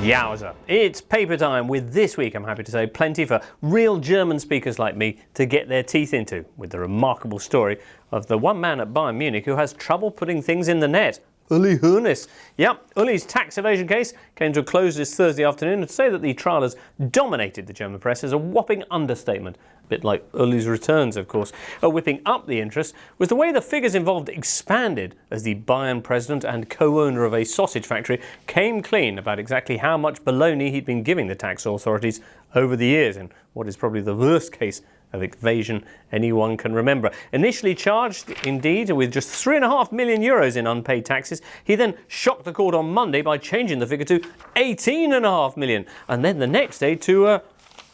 Yowza. It's paper time with this week, I'm happy to say, plenty for real German speakers like me to get their teeth into, with the remarkable story of the one man at Bayern Munich who has trouble putting things in the net. Uli Hoeness. Yep, Uli's tax evasion case came to a close this Thursday afternoon, and to say that the trial has dominated the German press is a whopping understatement. A bit like Uli's returns, of course. Whipping up the interest was the way the figures involved expanded as the Bayern president and co-owner of a sausage factory came clean about exactly how much baloney he'd been giving the tax authorities over the years in what is probably the worst case of evasion anyone can remember. Initially charged, indeed, with just €3.5 million in unpaid taxes, he then shocked the court on Monday by changing the figure to €18.5 million, and then the next day to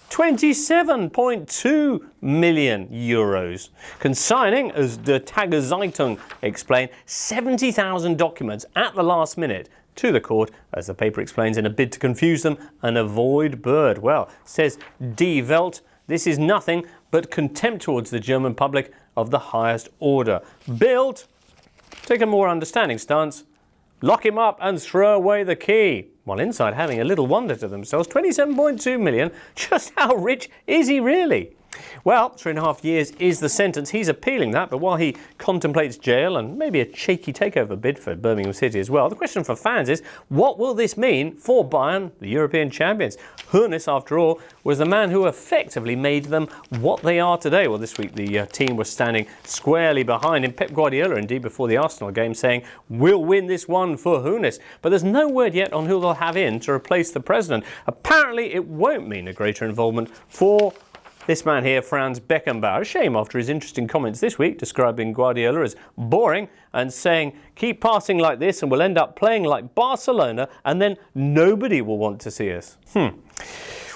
€27.2 million, consigning, as the Tageszeitung explained, 70,000 documents at the last minute to the court, as the paper explains, in a bid to confuse them and avoid Bird. Well, says Die Welt, this is nothing but contempt towards the German public of the highest order. Bild, take a more understanding stance. Lock him up and throw away the key. While inside having a little wonder to themselves, 27.2 million, just how rich is he really? Well, 3.5 years is the sentence. He's appealing that, but while he contemplates jail and maybe a cheeky takeover bid for Birmingham City as well, the question for fans is, what will this mean for Bayern, the European champions? Hoeness, after all, was the man who effectively made them what they are today. Well, this week the team was standing squarely behind him. Pep Guardiola, indeed, before the Arsenal game, saying, we'll win this one for Hoeness. But there's no word yet on who they'll have in to replace the president. Apparently, it won't mean a greater involvement for this man here, Franz Beckenbauer. A shame after his interesting comments this week describing Guardiola as boring and saying, keep passing like this and we'll end up playing like Barcelona and then nobody will want to see us.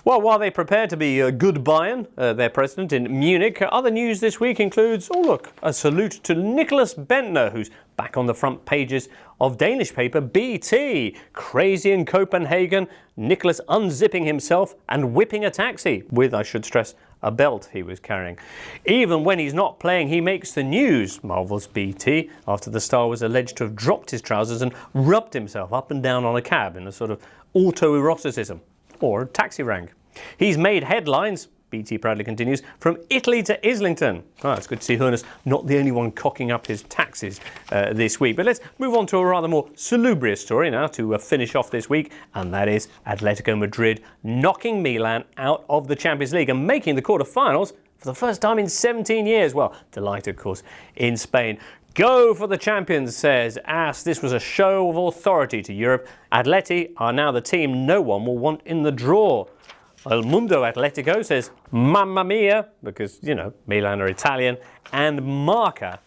Well, while they prepare to be good Bayern, their president in Munich, other news this week includes, oh look, a salute to Nicholas Bentner, who's back on the front pages of Danish paper BT. Crazy in Copenhagen, Nicholas unzipping himself and whipping a taxi with, I should stress, a belt he was carrying. Even when he's not playing, he makes the news, marvels BT, after the star was alleged to have dropped his trousers and rubbed himself up and down on a cab in a sort of autoeroticism, or taxi rank. He's made headlines, BT proudly continues, from Italy to Islington. Oh, it's good to see Hoeness not the only one cocking up his taxes this week. But let's move on to a rather more salubrious story now to finish off this week, and that is Atletico Madrid knocking Milan out of the Champions League and making the quarter-finals for the first time in 17 years. Well, delight, of course, in Spain. Go for the champions, says AS. This was a show of authority to Europe. Atleti are now the team no one will want in the draw. El Mundo Atletico says, Mamma Mia, because, you know, Milan are Italian, and Marca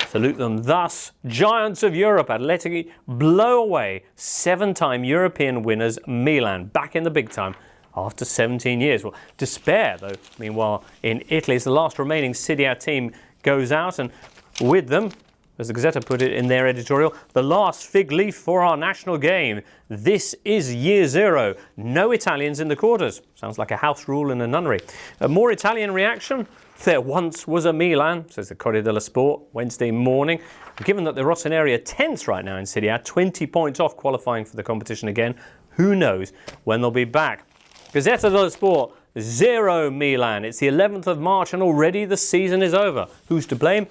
salute them thus. Giants of Europe, Atleti blow away 7-time European winners Milan, back in the big time after 17 years. Well, despair, though, meanwhile, in Italy, as the last remaining Serie A team goes out, and with them, as the Gazzetta put it in their editorial, the last fig leaf for our national game. This is year zero. No Italians in the quarters. Sounds like a house rule in a nunnery. A more Italian reaction? There once was a Milan, says the Corriere dello Sport, Wednesday morning. Given that the Rossoneri are 10th right now in Serie A, 20 points off qualifying for the competition again, who knows when they'll be back. Gazzetta dello Sport, 0 Milan. It's the 11th of March and already the season is over. Who's to blame?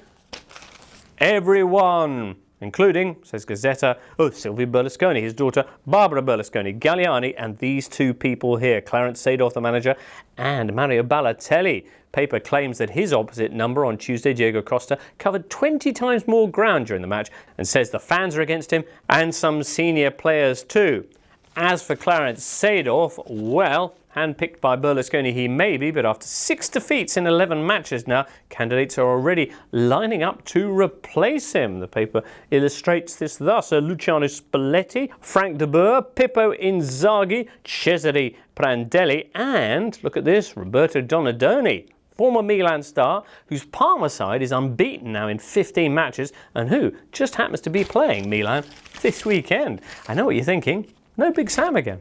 Everyone, including, says Gazzetta, Silvio Berlusconi, his daughter Barbara Berlusconi, Galliani, and these two people here, Clarence Seedorf, the manager, and Mario Balotelli. Paper claims that his opposite number on Tuesday, Diego Costa, covered 20 times more ground during the match and says the fans are against him and some senior players too. As for Clarence Seedorf, well, handpicked by Berlusconi he may be, but after 6 defeats in 11 matches now, candidates are already lining up to replace him. The paper illustrates this thus. Luciano Spalletti, Frank de Boer, Pippo Inzaghi, Cesare Prandelli, and, look at this, Roberto Donadoni, former Milan star, whose Parma side is unbeaten now in 15 matches, and who just happens to be playing Milan this weekend. I know what you're thinking. No Big Sam again.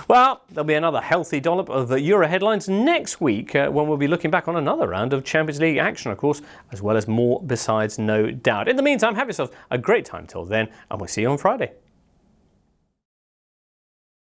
Well, there'll be another healthy dollop of Euro headlines next week when we'll be looking back on another round of Champions League action, of course, as well as more besides, no doubt. In the meantime, have yourself a great time till then, and we'll see you on Friday.